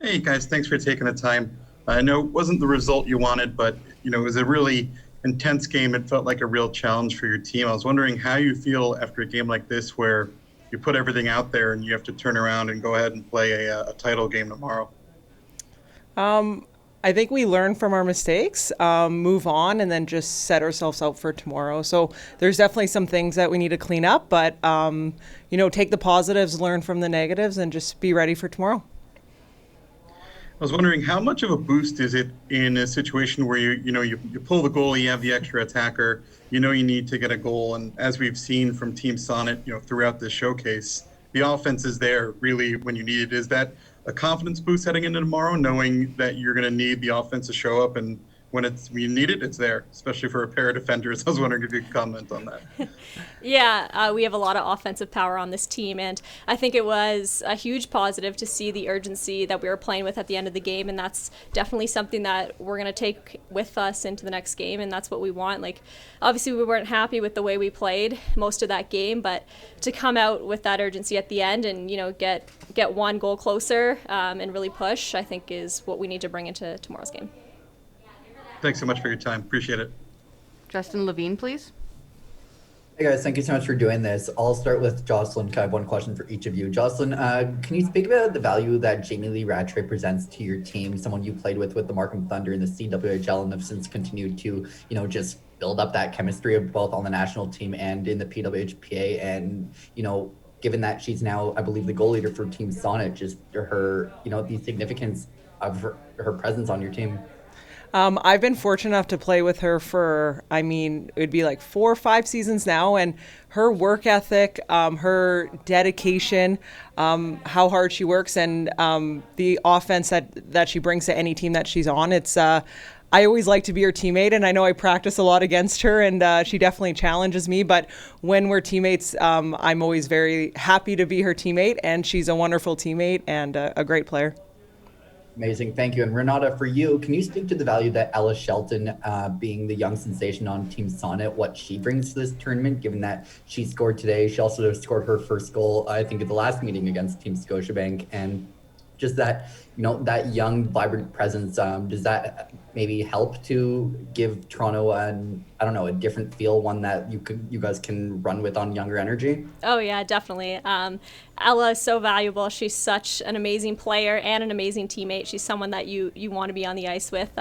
Hey guys, thanks for taking the time. I know it wasn't the result you wanted, but it was a really intense game. It felt like a real challenge for your team. I was wondering how you feel after a game like this, where you put everything out there and you have to turn around and go ahead and play a title game tomorrow. I think we learn from our mistakes, move on, and then just set ourselves out for tomorrow. So there's definitely some things that we need to clean up, but take the positives, learn from the negatives, and just be ready for tomorrow. I was wondering how much of a boost is it in a situation where you pull the goal, you have the extra attacker, you need to get a goal, and as we've seen from Team Sonnet, throughout this showcase, the offense is there really when you need it. Is that a confidence boost heading into tomorrow, knowing that you're going to need the offense to show up, and when you need it, it's there, especially for a pair of defenders? I was wondering if you could comment on that. Yeah, we have a lot of offensive power on this team, and I think it was a huge positive to see the urgency that we were playing with at the end of the game, and that's definitely something that we're going to take with us into the next game, and that's what we want. Like, obviously, we weren't happy with the way we played most of that game, but to come out with that urgency at the end and get one goal closer and really push, I think is what we need to bring into tomorrow's game. Thanks so much for your time. Appreciate it. Justin Levine, please. Hey guys, thank you so much for doing this. I'll start with Jocelyne. I have one question for each of you. Jocelyne, can you speak about the value that Jamie Lee Rattray presents to your team, someone you played with the Markham Thunder in the CWHL and have since continued to, just build up that chemistry of both on the national team and in the PWHPA? And, given that she's now, I believe, the goal leader for Team Sonnet, just her, the significance of her presence on your team. I've been fortunate enough to play with her for, it would be like 4 or 5 seasons now. And her work ethic, her dedication, how hard she works, and the offense that she brings to any team that she's on. I always like to be her teammate, and I know I practice a lot against her, and she definitely challenges me. But when we're teammates, I'm always very happy to be her teammate, and she's a wonderful teammate and a great player. Amazing. Thank you. And Renata, for you, can you speak to the value that Ella Shelton, being the young sensation on Team Sonnet, what she brings to this tournament, given that she scored today? She also scored her first goal, I think, at the last meeting against Team Scotiabank. And just that, that young, vibrant presence, does that maybe help to give Toronto a different feel, one that you guys can run with on younger energy? Oh yeah, definitely. Ella is so valuable. She's such an amazing player and an amazing teammate. She's someone that you want to be on the ice with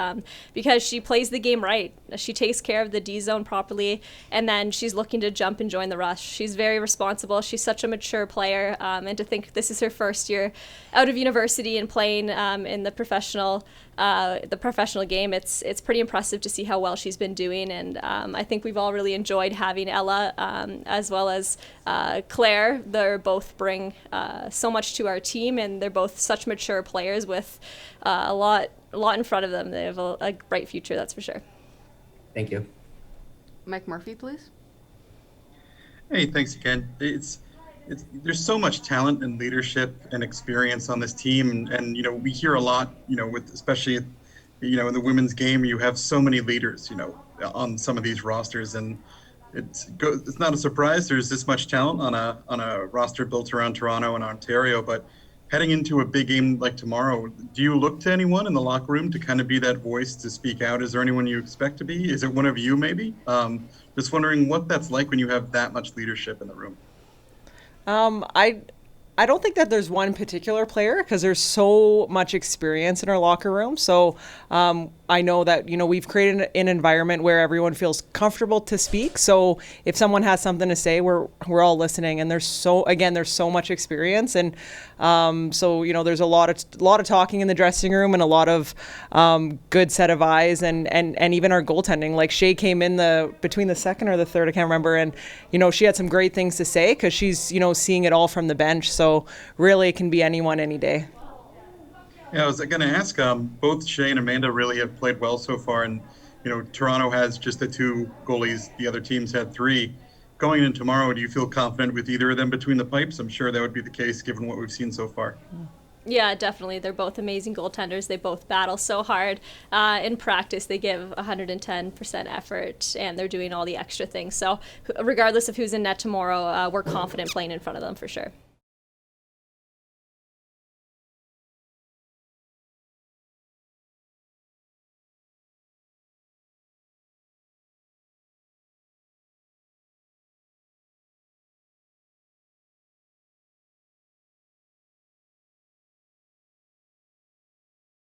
because she plays the game right. She takes care of the D zone properly, and then she's looking to jump and join the rush. She's very responsible. She's such a mature player, and to think this is her first year out of university and playing in the professional game, it's pretty impressive to see how well she's been doing, and I think we've all really enjoyed having Ella as well as Claire. They both bring so much to our team, and they're both such mature players with a lot in front of them. They have a bright future, that's for sure. Thank you. Mike Murphy, please. Hey, thanks again. There's so much talent and leadership and experience on this team, and we hear a lot, with especially in the women's game, you have so many leaders, on some of these rosters, and it's not a surprise there's this much talent on a roster built around Toronto and Ontario. But heading into a big game like tomorrow, do you look to anyone in the locker room to kind of be that voice to speak out? Is there anyone you expect to be? Is it one of you maybe? Just wondering what that's like when you have that much leadership in the room. I don't think that there's one particular player because there's so much experience in our locker room. So I know that, we've created an environment where everyone feels comfortable to speak. So if someone has something to say, we're all listening. And there's so much experience. And so, there's a lot of talking in the dressing room and a lot of good set of eyes and even our goaltending. Like Shay came in between the second or the third, I can't remember. And, she had some great things to say because she's, seeing it all from the bench. So really it can be anyone, any day. Yeah, I was going to ask, both Shay and Amanda really have played well so far. And, Toronto has just the 2 goalies. The other teams had 3. Going in tomorrow, do you feel confident with either of them between the pipes? I'm sure that would be the case given what we've seen so far. Yeah, definitely. They're both amazing goaltenders. They both battle so hard. In practice, they give 110% effort, and they're doing all the extra things. So regardless of who's in net tomorrow, we're confident playing in front of them for sure.